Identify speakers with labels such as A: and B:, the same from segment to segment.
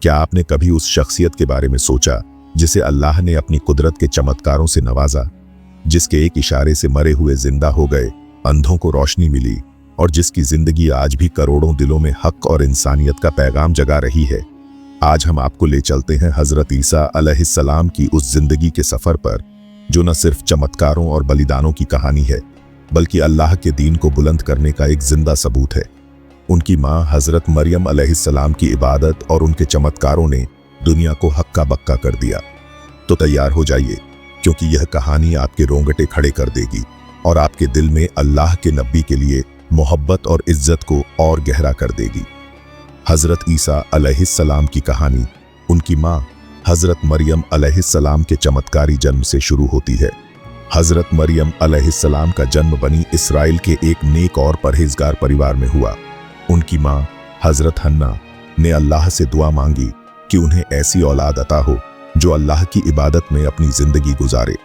A: क्या आपने कभी उस शख्सियत के बारे में सोचा जिसे अल्लाह ने अपनी कुदरत के चमत्कारों से नवाजा, जिसके एक इशारे से मरे हुए जिंदा हो गए, अंधों को रोशनी मिली और जिसकी जिंदगी आज भी करोड़ों दिलों में हक और इंसानियत का पैगाम जगा रही है? आज हम आपको ले चलते हैं हजरत ईसा अलैहिस्सलाम की उस जिंदगी के सफर पर जो न सिर्फ चमत्कारों और बलिदानों की कहानी है बल्कि अल्लाह के दीन को बुलंद करने का एक जिंदा सबूत है। उनकी मां हजरत मरियम अलैहिस्सलाम की इबादत और उनके चमत्कारों ने दुनिया को हक्का बक्का कर दिया। तो तैयार हो जाइए, क्योंकि यह कहानी आपके रोंगटे खड़े कर देगी और आपके दिल में अल्लाह के नबी के लिए मोहब्बत और इज्जत को और गहरा कर देगी। हजरत ईसा अलैहिस्सलाम की कहानी उनकी मां हजरत मरियम अलैहिस्सलाम के चमत्कारी जन्म से शुरू होती है। हजरत मरियम अलैहिस्सलाम का जन्म बनी इसराइल के एक नेक और परहेजगार परिवार में हुआ। उनकी मां हजरत हन्ना ने अल्लाह से दुआ मांगी कि उन्हें ऐसी औलाद अता हो जो अल्लाह की इबादत में अपनी जिंदगी गुजारे।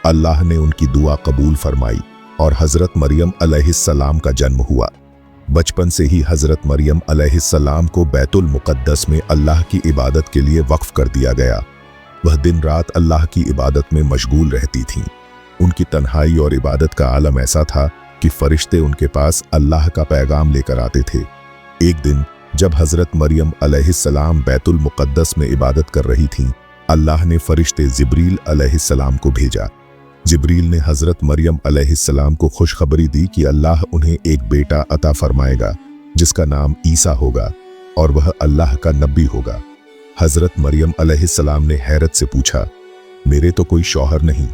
A: अल्लाह ने उनकी दुआ कबूल फरमाई और हजरत मरियम अलैहिस्सलाम का जन्म हुआ। बचपन से ही हजरत मरियम अलैहिस्सलाम को बैतुल मुक़द्दस में अल्लाह की इबादत के लिए वक्फ कर दिया गया। वह दिन रात अल्लाह की इबादत में मशगूल रहती थीं। उनकी तन्हाई और इबादत का आलम ऐसा था कि फरिश्ते उनके पास अल्लाह का पैगाम लेकर आते थे। एक दिन जब हजरत मरियम अलैहिस्सलाम बैतुल मुक़द्दस में इबादत कर रही थीं, अल्लाह ने फरिश्ते जिब्रील अलैहिस्सलाम को भेजा। जिब्रील ने हजरत मरियम अलैहिस्सलाम को खुशखबरी दी कि अल्लाह उन्हें एक बेटा अता फरमाएगा जिसका नाम ईसा होगा और वह अल्लाह का नबी होगा। हजरत मरियम अलैहिस्सलाम ने हैरत से पूछा, मेरे तो कोई शौहर नहीं,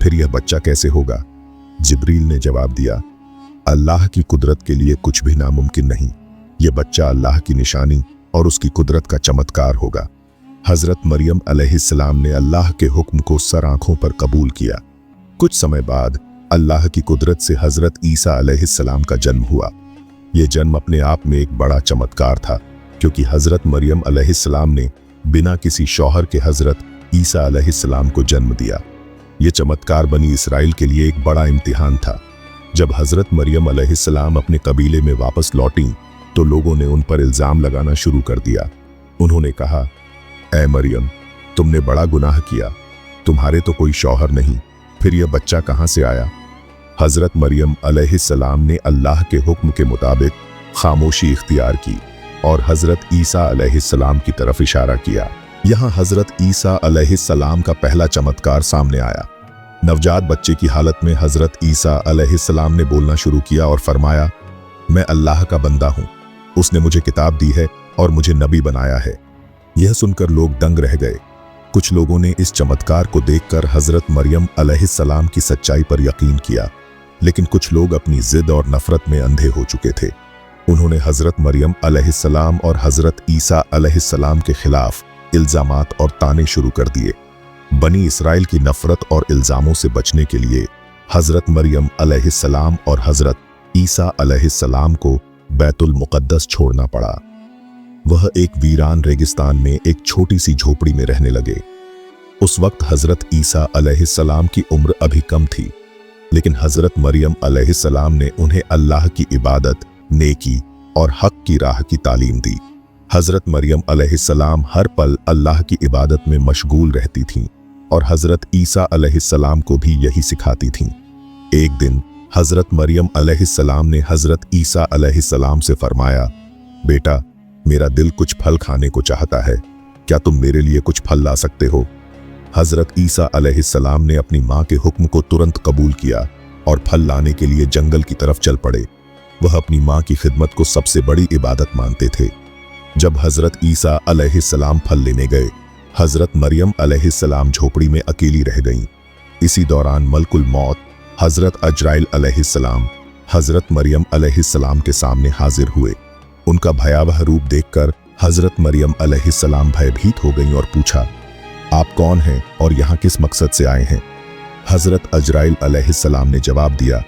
A: फिर यह बच्चा कैसे होगा? जिब्रील ने जवाब दिया, अल्लाह की कुदरत के लिए कुछ भी नामुमकिन नहीं। यह बच्चा अल्लाह की निशानी और उसकी कुदरत का चमत्कार होगा। हजरत मरियम अलैहिस्सलाम ने अल्लाह के हुक्म को सर आंखों पर कबूल किया। कुछ समय बाद अल्लाह की कुदरत से हजरत ईसा अलैहिस्सलाम का जन्म हुआ। यह जन्म अपने आप में एक बड़ा चमत्कार था, क्योंकि हजरत मरियम अलैहिस्सलाम ने बिना किसी शौहर के हजरत ईसा अलैहिस्सलाम को जन्म दिया। यह चमत्कार बनी इसराइल के लिए एक बड़ा इम्तिहान था। जब हजरत मरियम अलैहिस्सलाम अपने कबीले में वापस लौटी तो लोगों ने उन पर इल्जाम लगाना शुरू कर दिया। उन्होंने कहा, ऐ मरियम, तुमने बड़ा गुनाह किया, तुम्हारे तो कोई शौहर नहीं, फिर यह बच्चा कहां से आया? हजरत मरियम अलैहिस्सलाम ने अल्लाह के हुक्म के मुताबिक खामोशी इख्तियार की और हजरत ईसा अलैहिस्सलाम की तरफ इशारा किया। यहाँ हजरत ईसा अलैहिस्सलाम का पहला चमत्कार सामने आया। नवजात बच्चे की हालत में हजरत ईसा अलैहिस्सलाम ने बोलना शुरू किया और फरमाया, मैं अल्लाह का बंदा हूँ, उसने मुझे किताब दी है और मुझे नबी बनाया है। यह सुनकर लोग दंग रह गए। कुछ लोगों ने इस चमत्कार को देखकर हजरत मरियम अलैहिस्सलाम की सच्चाई पर यकीन किया, लेकिन कुछ लोग अपनी जिद और नफरत में अंधे हो चुके थे। उन्होंने हजरत मरियम अलैहिस्सलाम और हजरत ईसा अलैहिस्सलाम के खिलाफ इल्जामात और ताने शुरू कर दिए। बनी इसराइल की नफरत और इल्जामों से बचने के लिए हजरत मरियम अलैहिस्सलाम और हजरत ईसा अलैहिस्सलाम को बैतुल मुक़द्दस छोड़ना पड़ा। वह एक वीरान रेगिस्तान में एक छोटी सी झोपड़ी में रहने लगे। उस वक्त हजरत ईसा अलैहिस्सलाम की उम्र अभी कम थी, लेकिन हजरत मरियम अलैहिस्सलाम ने उन्हें अल्लाह की इबादत, नेकी और हक की राह की तालीम दी। हजरत मरियम अलैहिस्सलाम हर पल अल्लाह की इबादत में मशगूल रहती थीं और हजरत ईसा अलैहिस्सलाम को भी यही सिखाती थीं। एक दिन हजरत मरियम अलैहिस्सलाम ने हजरत ईसा अलैहिस्सलाम से फरमाया, बेटा, मेरा दिल कुछ फल खाने को चाहता है, क्या तुम मेरे लिए कुछ फल ला सकते हो? हजरत ईसा अलैहिस्सलाम ने अपनी मां के हुक्म को तुरंत कबूल किया और फल लाने के लिए जंगल की तरफ चल पड़े। वह अपनी मां की खिदमत को सबसे बड़ी इबादत मानते थे। जब हजरत ईसा अलैहिस्सलाम फल लेने गए, हजरत मरियम अलैहिस्सलाम झोपड़ी में अकेली रह गईं। इसी दौरान मलकुल मौत हजरत अजराइल अलैहिस्सलाम हजरत मरियम अलैहिस्सलाम के सामने हाजिर हुए। उनका भयावह रूप देखकर हजरत मरियम अलैहिस्सलाम भयभीत हो गईं और पूछा, आप कौन हैं और यहाँ किस मकसद से आए हैं? हजरत अजराइल अलैहिस्सलाम ने जवाब दिया,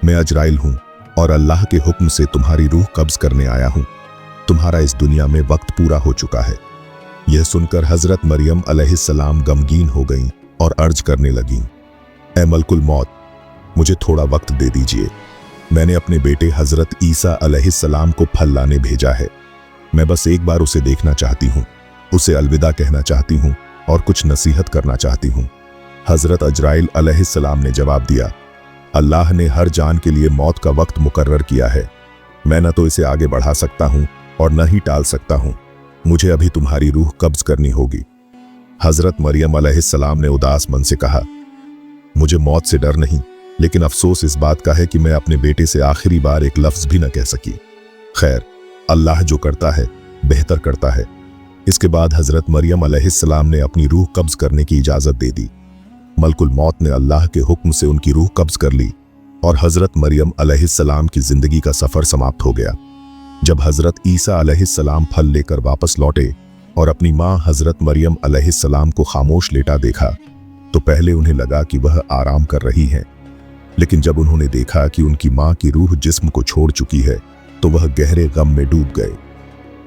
A: मैं अजराइल हूँ और अल्लाह के हुक्म से तुम्हारी रूह कब्ज करने आया हूँ। तुम्हारा इस दुनिया में वक्त पूरा हो चुका है। यह सुनकर हजरत मरियम अलैहिस्सलाम गमगीन हो गईं और अर्ज करने लगीं, ऐ मलकुल मौत, मुझे थोड़ा वक्त दे दीजिए। मैंने अपने बेटे हजरत ईसा अलैहिस्सलाम को फल लाने भेजा है। मैं बस एक बार उसे देखना चाहती हूँ। उसे अलविदा कहना चाहती हूँ और कुछ नसीहत करना चाहती हूँ। हजरत अजराइल अलैहिस्सलाम ने जवाब दिया, अल्लाह ने हर जान के लिए मौत का वक्त मुकर्रर किया है। मैं न तो इसे आगे बढ़ा सकता हूँ और न ही टाल सकता हूँ। मुझे अभी तुम्हारी रूह कब्ज करनी होगी। हजरत मरियम अलैहिस्सलाम ने उदास मन से कहा, मुझे मौत से डर नहीं, लेकिन अफसोस इस बात का है कि मैं अपने बेटे से आखिरी बार एक लफ्ज भी न कह सकी। खैर, अल्लाह जो करता है बेहतर करता है। इसके बाद हजरत मरियम अलैहिस्सलाम ने अपनी रूह कब्ज करने की इजाजत दे दी। मलकुल मौत ने अल्लाह के हुक्म से उनकी रूह कब्ज कर ली और हजरत मरियम अलैहिस्सलाम की जिंदगी का सफर समाप्त हो गया। जब हजरत ईसा अलैहिस्सलाम फल लेकर वापस लौटे और अपनी मां हजरत मरियम अलैहिस्सलाम को खामोश लेटा देखा तो पहले उन्हें लगा कि वह आराम कर रही हैं, लेकिन जब उन्होंने देखा कि उनकी मां की रूह जिस्म को छोड़ चुकी है तो वह गहरे गम में डूब गए।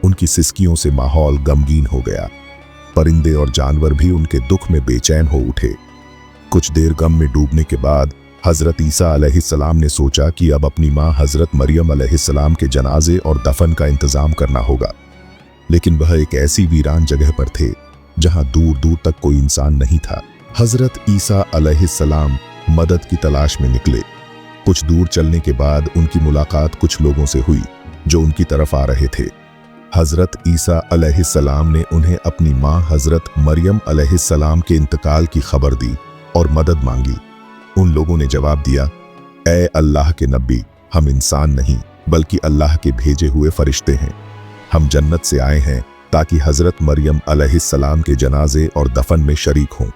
A: उनकी सिसकियों से माहौल गमगीन हो गया। परिंदे और जानवर भी उनके दुख में बेचैन हो उठे। कुछ देर गम में डूबने के बाद हजरत ईसा अलैहिस्सलाम ने सोचा कि अब अपनी मां हजरत मरियम अलैहिस्सलाम के जनाजे और दफन का इंतजाम करना होगा, लेकिन वह एक ऐसी वीरान जगह पर थे जहां दूर दूर तक कोई इंसान नहीं था। हजरत ईसा अलैहिस्सलाम मदद की तलाश में निकले। कुछ दूर चलने के बाद उनकी मुलाकात कुछ लोगों से हुई जो उनकी तरफ आ रहे थे। हजरत ईसा अलैहिस्सलाम ने उन्हें अपनी मां हजरत मरियम अलैहिस्सलाम के इंतकाल की खबर दी और मदद मांगी। उन लोगों ने जवाब दिया, ऐ अल्लाह के नबी, हम इंसान नहीं बल्कि अल्लाह के भेजे हुए फरिश्ते हैं। हम जन्नत से आए हैं ताकि हजरत मरियम अलैहिस्सलाम के जनाजे और दफन में शरीक हों।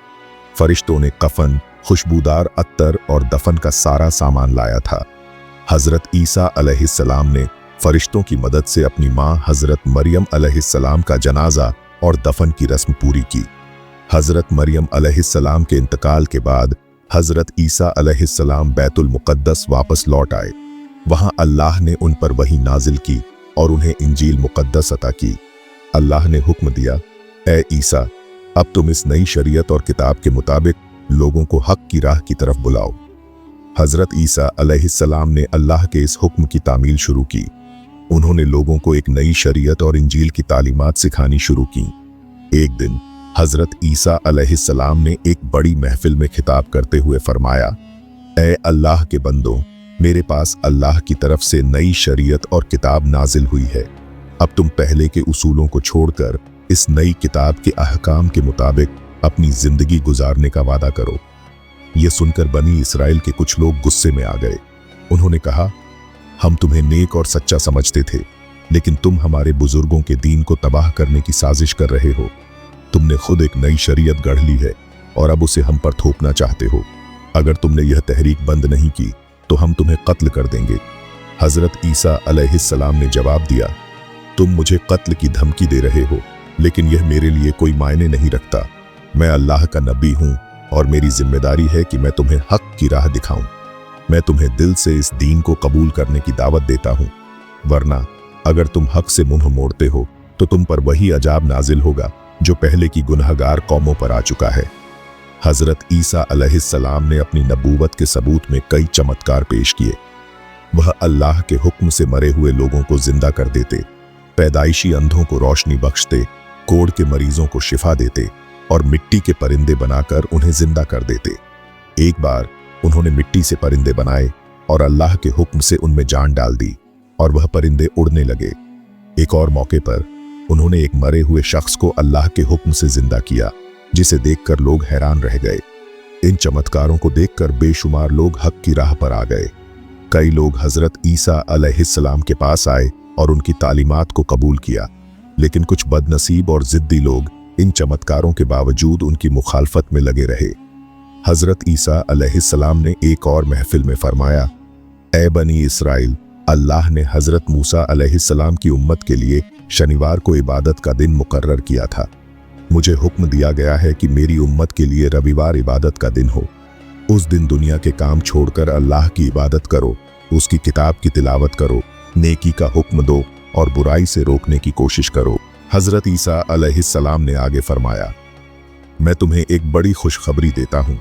A: फरिश्तों ने कफन, खुशबूदार अत्तर और दफन का सारा सामान लाया था। हजरत ईसा अलैहिस्सलाम ने फरिश्तों की मदद से अपनी मां हजरत मरियम अलैहिस्सलाम का जनाजा और दफन की रस्म पूरी की। हजरत मरियम अलैहिस्सलाम के इंतकाल के बाद हजरत ईसा अलैहिस्सलाम बैतुल मुक़द्दस वापस लौट आए। वहां अल्लाह ने उन पर वही नाजिल की और उन्हें इंजील मुक़द्दस अता की। अल्लाह ने हुक्म दिया, ए ईसा, अब तुम इस नई शरीयत और किताब के मुताबिक लोगों को हक की राह की तरफ बुलाओ। हजरत ईसा अलैहिस्सलाम ने अल्लाह के इस हुक्म की तामील शुरू की। उन्होंने लोगों को एक नई शरीयत और इंजील की तालीमात सिखानी शुरू की। एक दिन हजरत ईसा अलैहिस्सलाम ने एक बड़ी महफिल में खिताब करते हुए फरमाया, ए अल्लाह के बंदों, मेरे पास अल्लाह की तरफ से नई शरीयत और किताब नाजिल हुई है। अब तुम पहले के उसूलों को छोड़कर इस नई किताब के अहकाम के मुताबिक अपनी जिंदगी गुजारने का वादा करो। यह सुनकर बनी इसराइल के कुछ लोग गुस्से में आ गए। उन्होंने कहा, हम तुम्हें नेक और सच्चा समझते थे, लेकिन तुम हमारे बुजुर्गों के दीन को तबाह करने की साजिश कर रहे हो। तुमने खुद एक नई शरीयत गढ़ ली है और अब उसे हम पर थोपना चाहते हो। अगर तुमने यह तहरीक बंद नहीं की तो हम तुम्हें कत्ल कर देंगे। हजरत ईसा अलैहिस्सलाम ने जवाब दिया, तुम मुझे कत्ल की धमकी दे रहे हो, लेकिन यह मेरे लिए कोई मायने नहीं रखता। मैं अल्लाह का नबी हूं और मेरी जिम्मेदारी है कि मैं तुम्हें हक की राह दिखाऊं। मैं तुम्हें दिल से इस दीन को कबूल करने की दावत देता हूं, वरना अगर तुम हक से मुंह मोड़ते हो तो तुम पर वही अजाब नाजिल होगा जो पहले की गुनहगार कौमों पर आ चुका है। हजरत ईसा अलैहिस्सलाम ने अपनी नबूवत के सबूत में कई चमत्कार पेश किए। वह अल्लाह के हुक्म से मरे हुए लोगों को जिंदा कर देते, पैदाइशी अंधों को रोशनी बख्शते, कोढ़ के मरीजों को शिफा देते और मिट्टी के परिंदे बनाकर उन्हें जिंदा कर देते। एक बार उन्होंने मिट्टी से परिंदे बनाए और अल्लाह के हुक्म से उनमें जान डाल दी और वह परिंदे उड़ने लगे। एक और मौके पर उन्होंने एक मरे हुए शख्स को अल्लाह के हुक्म से जिंदा किया, जिसे देखकर लोग हैरान रह गए। इन चमत्कारों को देखकर बेशुमार लोग हक की राह पर आ गए। कई लोग हजरत ईसा अलैहिस्सलाम के पास आए और उनकी तालीमात को कबूल किया, लेकिन कुछ बदनसीब और जिद्दी लोग इन चमत्कारों के बावजूद उनकी मुखालफत में लगे रहे। हजरत ईसा अलैहिस्सलाम ने एक और महफिल में फरमाया, ए बनी इसराइल, अल्लाह ने हजरत मूसा अलैहिस्सलाम की उम्मत के लिए शनिवार को इबादत का दिन मुकर्रर किया था। मुझे हुक्म दिया गया है कि मेरी उम्मत के लिए रविवार इबादत का दिन हो। उस दिन दुनिया के काम छोड़कर अल्लाह की इबादत करो, उसकी किताब की तिलावत करो, नेकी का हुक्म दो और बुराई से रोकने की कोशिश करो। हजरत ईसा अलैहिस्सलाम ने आगे फरमाया, मैं तुम्हें एक बड़ी खुशखबरी देता हूँ।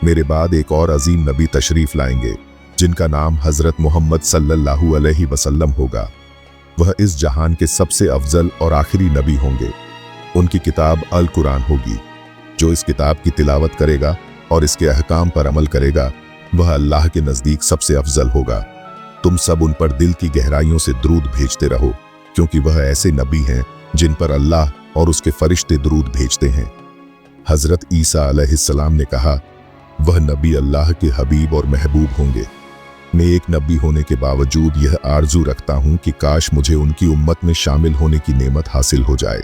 A: मेरे बाद एक और अजीम नबी तशरीफ लाएंगे जिनका नाम हजरत मोहम्मद सल्लल्लाहु अलैहि वसल्लम होगा। वह इस जहान के सबसे अफजल और आखिरी नबी होंगे। उनकी किताब अल कुरान होगी। जो इस किताब की तिलावत करेगा और इसके अहकाम पर अमल करेगा वह अल्लाह के नज़दीक सबसे अफजल होगा। तुम सब उन पर दिल की गहराइयों से दरूद भेजते रहो, क्योंकि वह ऐसे नबी हैं जिन पर अल्लाह और उसके फरिश्ते दरूद भेजते हैं। हजरत ईसा अलैहिस्सलाम ने कहा, वह नबी अल्लाह के हबीब और महबूब होंगे। मैं एक नबी होने के बावजूद यह आरजू रखता हूं कि काश मुझे उनकी उम्मत में शामिल होने की नेमत हासिल हो जाए।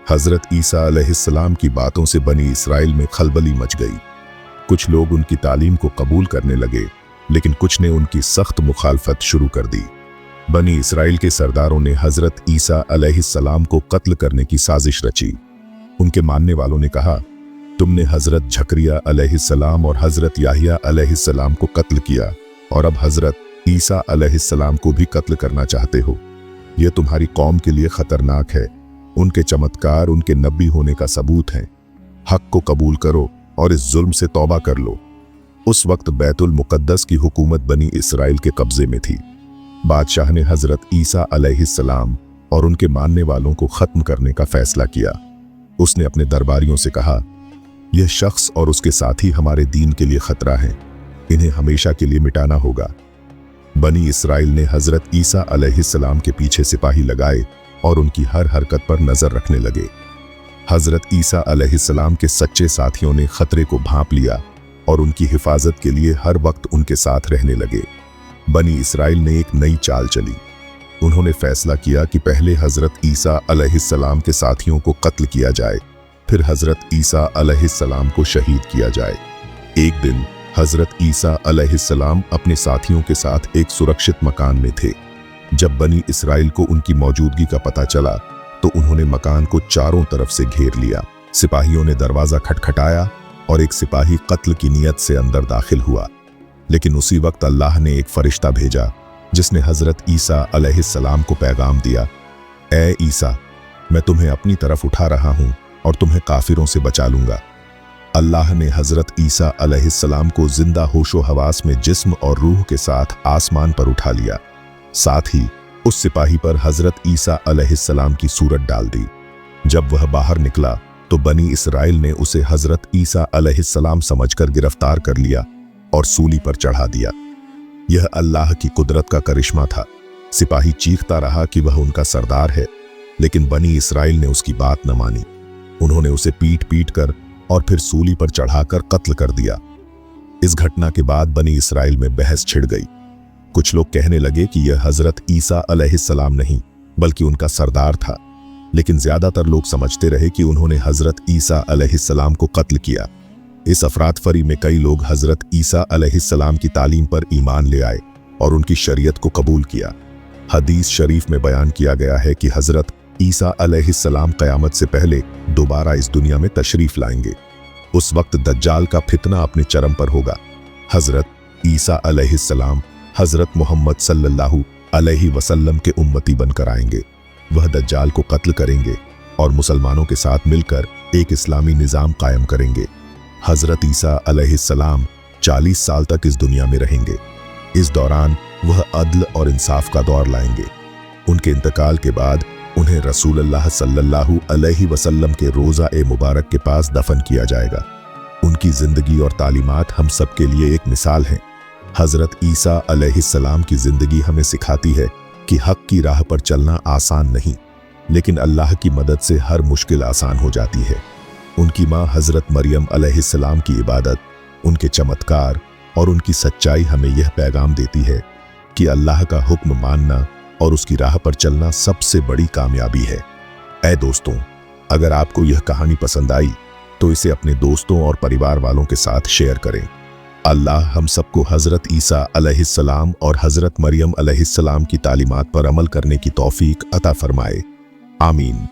A: हजरत ईसा अलैहिस्सलाम की बातों से बनी इसराइल में खलबली मच गई। कुछ लोग उनकी तालीम को कबूल करने लगे, लेकिन कुछ ने उनकी सख्त मुखालफत शुरू कर दी। बनी इसराइल के सरदारों ने हजरत ईसा अलैहिस्सलाम को कत्ल करने की साजिश रची। उनके मानने वालों ने कहा, तुमने हजरत झकरिया अलैहिस्सलाम और हजरत याहिया अलैहिस्सलाम को कत्ल किया और अब हजरत ईसा अलैहिस्सलाम को भी कत्ल करना चाहते हो। यह तुम्हारी कौम के लिए खतरनाक है। उनके चमत्कार उनके नबी होने का सबूत हैं। हक को कबूल करो और इस जुल्म से तौबा कर लो। उस वक्त बैतुल मुकद्दस की हुकूमत बनी इसराइल के कब्जे में थी। बादशाह ने हजरत ईसा अलैहिस्सलाम और उनके मानने वालों को खत्म करने का फैसला किया। उसने अपने दरबारियों से कहा, यह शख्स और उसके साथी हमारे दीन के लिए खतरा हैं, इन्हें हमेशा के लिए मिटाना होगा। बनी इसराइल ने हजरत ईसा अलैहिस्सलाम के पीछे सिपाही लगाए और उनकी हर हरकत पर नजर रखने लगे। हजरत ईसा अलैहिस्सलाम के सच्चे साथियों ने खतरे को भांप लिया और उनकी हिफाजत के लिए हर वक्त उनके साथ रहने लगे। बनी इसराइल ने एक नई चाल चली। उन्होंने फैसला किया कि पहले हजरत ईसा अलैहिस्सलाम के साथियों को कत्ल किया जाए, फिर हजरत ईसा अलैहिस्सलाम को शहीद किया जाए। एक दिन हजरत ईसा अलैहिस्सलाम अपने साथियों के साथ एक सुरक्षित मकान में थे। जब बनी इसराइल को उनकी मौजूदगी का पता चला तो उन्होंने मकान को चारों तरफ से घेर लिया। सिपाहियों ने दरवाजा खटखटाया और एक सिपाही कत्ल की नीयत से अंदर दाखिल हुआ, लेकिन उसी वक्त अल्लाह ने एक फरिश्ता भेजा जिसने हजरत ईसा अलैहिस्सलाम को पैगाम दिया, ए ईसा, मैं तुम्हें अपनी तरफ उठा रहा हूं और तुम्हें काफिरों से बचा लूंगा। अल्लाह ने हजरत ईसा अलैहिस्सलाम को जिंदा होशो हवास में जिस्म और रूह के साथ आसमान पर उठा लिया। साथ ही उस सिपाही पर हजरत ईसा अलैहिस्सलाम की सूरत डाल दी। जब वह बाहर निकला तो बनी इसराइल ने उसे हजरत ईसा अलैहिस्सलाम समझकर गिरफ्तार कर लिया और सूली पर चढ़ा दिया। यह अल्लाह की कुदरत का करिश्मा था। सिपाही चीखता रहा कि वह उनका सरदार है, लेकिन बनी इसराइल ने उसकी बात न मानी। उन्होंने उसे पीट पीट कर और फिर सूली पर चढ़ाकर कत्ल कर दिया। इस घटना के बाद बनी इसराइल में बहस छिड़ गई। कुछ लोग कहने लगे कि यह हजरत ईसा अलैहिस्सलाम नहीं बल्कि उनका सरदार था, लेकिन ज्यादातर लोग समझते रहे कि उन्होंने हजरत ईसा अलैहिस्सलाम को कत्ल किया। इस अफरातफरी में कई लोग हजरत ईसा अलैहिस्सलाम की तालीम पर ईमान ले आए और उनकी शरीयत को कबूल किया। हदीस शरीफ में बयान किया गया है कि हजरत ईसा अलैहिस्सलाम क़यामत से पहले दोबारा इस दुनिया में तशरीफ लाएंगे। उस वक्त दज्जाल का फितना अपने चरम पर होगा। हजरत ईसा अलैहिस्सलाम हजरत मोहम्मद सल्लल्लाहु अलैहि वसल्लम के उम्मती बनकर आएंगे। वह दज्जाल को कत्ल करेंगे और मुसलमानों के साथ मिलकर एक इस्लामी निज़ाम कायम करेंगे। हजरत ईसा अलैहिस्सलाम 40 साल तक इस दुनिया में रहेंगे। इस दौरान वह अदल और इंसाफ का दौर लाएंगे। उनके इंतकाल के बाद उन्हें रसूलुल्लाह सल्लल्लाहु अलैहि वसल्लम के रोज़ा ए मुबारक के पास दफन किया जाएगा। उनकी जिंदगी और तालीमात हम सब के लिए एक मिसाल हैं। हजरत ईसा अलैहिस्सलाम की जिंदगी हमें सिखाती है कि हक की राह पर चलना आसान नहीं, लेकिन अल्लाह की मदद से हर मुश्किल आसान हो जाती है। उनकी माँ हजरत मरियम अलैहिस्सलाम की इबादत, उनके चमत्कार और उनकी सच्चाई हमें यह पैगाम देती है कि अल्लाह का हुक्म मानना और उसकी राह पर चलना सबसे बड़ी कामयाबी है। ऐ दोस्तों, अगर आपको यह कहानी पसंद आई तो इसे अपने दोस्तों और परिवार वालों के साथ शेयर करें। अल्लाह हम सबको हजरत ईसा अलैहिस्सलाम और हजरत मरियम अलैहिस्सलाम की तालीमात पर अमल करने की तौफीक अता फरमाए। आमीन।